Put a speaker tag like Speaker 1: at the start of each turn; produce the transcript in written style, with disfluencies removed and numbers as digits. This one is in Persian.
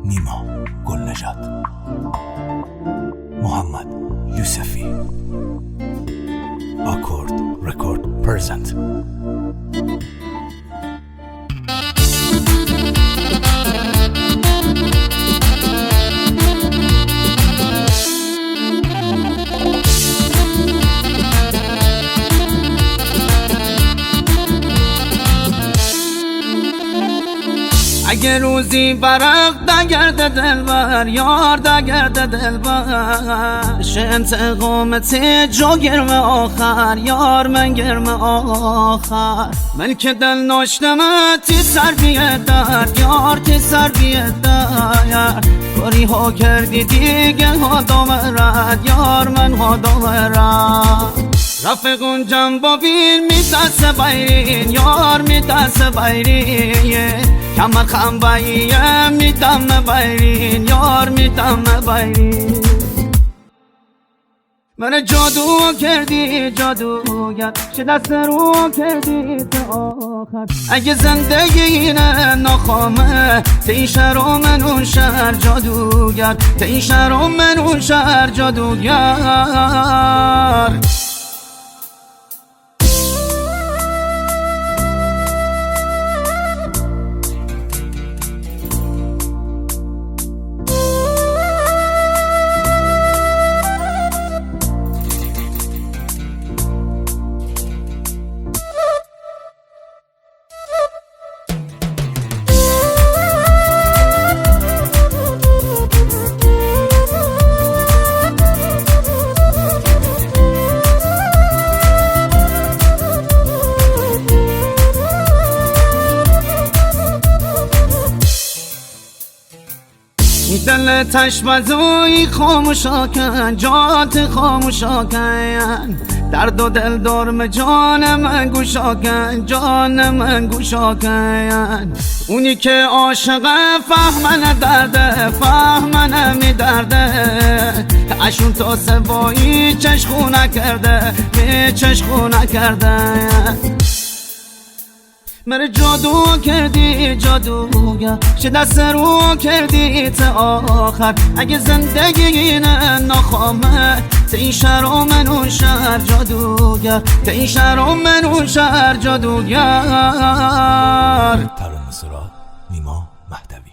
Speaker 1: نیما گلنژاد، محمد یوسفی، آکورد رکورد پرزنت.
Speaker 2: اگه روزی برق دگرد دلبر، یار دگرد دلبر، شه انتقامتی جو گرم آخر، یار من گرم آخر. من که دل ناشتمتی سر بیدر، یار تی سر بیدر، کاری ها کردی دیگه ها دامرد، یار من ها دامرد. رفقون جنبابین می دست بیرین، یار می دست بیرین، کمر خم باییم می دم بیرین، یار می دم بیرین. من جادو کردی جادوگر، چه دست رو کردی تا آخر. اگه زندگی اینه ناخامه، تی شهر و من اون شهر جادوگر، تی شهر و من اون شهر جادوگر. دل تشبزوی خاموشا کن، جات خاموشا کن، درد و دل دارم جان من گوشا کن، جان من گوشا کن. اونی که عاشقه فهمن درده، فهمن می درده، اشون تا سبایی چشخو نکرده، می چشخو نکرده. من جادو کردی جادوگر، چه دست رو کردی تا آخر. اگه زندگی اینه ناخامه، تا این شهر و من اون شهر جادوگر، تا این شهر و من اون شهر جادوگر.
Speaker 1: ترانه سرا نیما مهدوی.